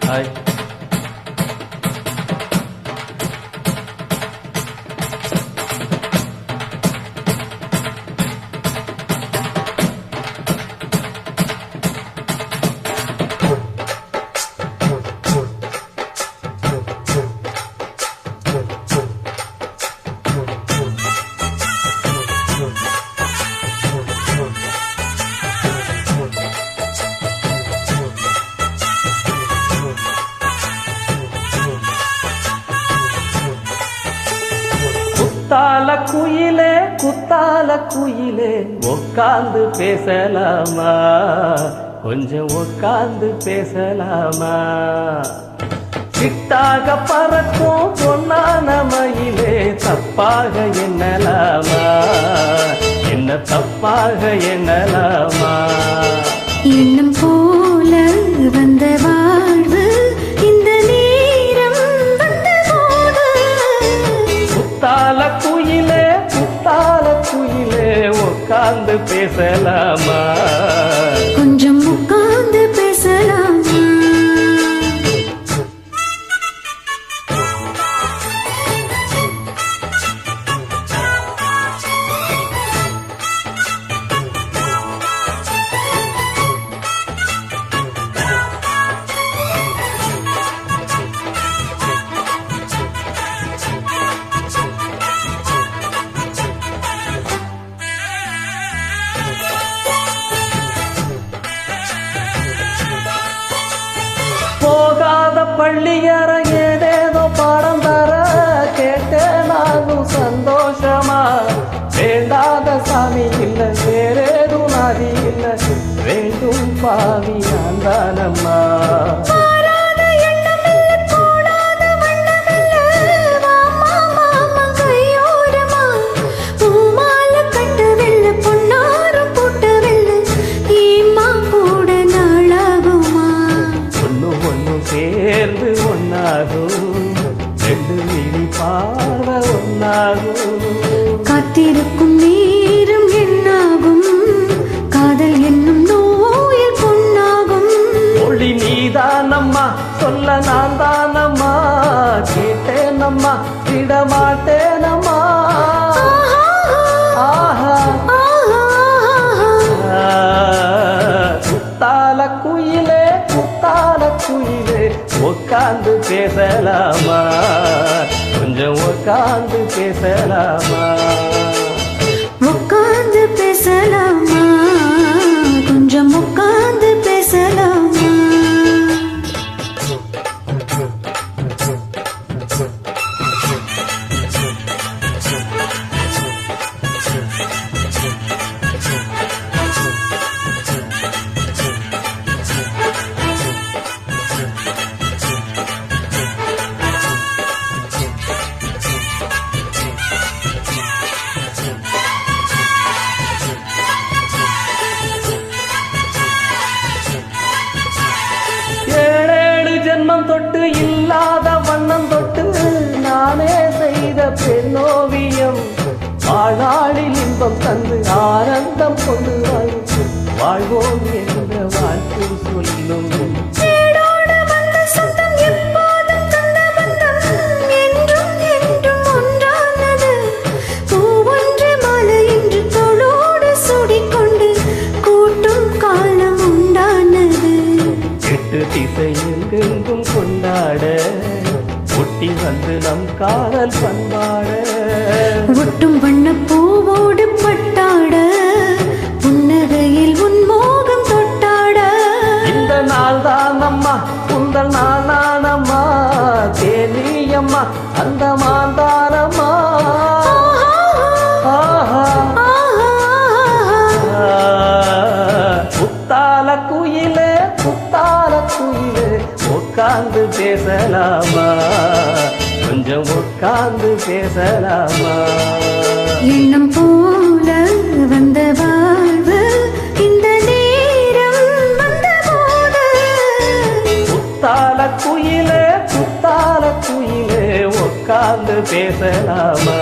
Hi. குத்தால குயிலே குத்தால குயிலே உட்கார்ந்து பேசலாமா, கொஞ்சம் உட்கார்ந்து பேசலாமா. சிட்டாக பறக்கும் பொன்னான மயிலே தப்பாக எண்ணலாமா, என்ன தப்பாக எண்ணலாமா. எண்ணம் போல வந்த வாழ்வு இந்த நேரம் வந்த போது. குத்தால குயிலே குத்தால குயிலே உட்கார்ந்து பேசலாமா, கொஞ்சம் உட்கார்ந்து பேசலாமா. போகாத பள்ளியற ஏதேதோ பாடம் தர கேட்டேன் நானும் சந்தோஷமா. வேண்டாத சாமி இல்ல வேறேதும் நதி இல்ல, வேண்டும் பாவி நான் தானம்மா. சேர்ந்து ஒன்னாகும் ரெண்டு விழி பார்வை ஒன்னாகும். காத்திருக்கும் நேரம் என்னாகும், காதல் என்னும் நோயில் பொன்னாகும். ஒளி நீதானம்மா சொல்ல நான் தானம்மா, கேட்டேனம்மா விடமாட்டேனம்மா. ஆஹா குத்தால குயிலே குத்தால குயிலே உட்கார்ந்து பேசலாமா, கொஞ்சம் உட்கார்ந்து பேசலாமா. உட்கார்ந்து பேசலாமா, கொஞ்சம் உட்கார்ந்து பேசலாமா. ஜென்மம் தொட்டு இல்லாத வண்ணம் தொட்டு நானே செய்த பெண்ணோவியம், வாழ்நாளில் இன்பம் தந்து ஆனந்தம் கொண்டு வாழ்வோம் என்ற வாழ்க்கை சொல்லும். திசையெங்கும் கொண்டாட ஒட்டி வந்து நம் காதல் பண்பாட, ஒட்டும் வண்ண பூவோடு பட்டாட புன்னகையில் உன்மோகம் தொட்டாட. இந்த நாள் தான் அம்மா உங்கள் நானானம்மா, தேனியம்மா அந்த மாந்தானம்மா. குத்தால குயிலே குத்தால குயிலே உட்கார்ந்து பேசலாமா, கொஞ்சம் உட்கார்ந்து பேசலாமா. எண்ணம் போல வந்த வாழ்வு இந்த நேரம் வந்த போது. குத்தால குயிலே குத்தால குயிலே உட்கார்ந்து பேசலாமா,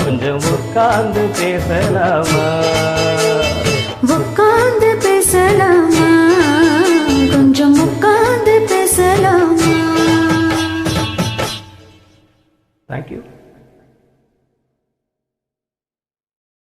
கொஞ்சம் உட்கார்ந்து பேசலாமா. உட்கார்ந்து பேசலாமா, கொஞ்சம் உட்கார்ந்து பேச தேங்க்யூ.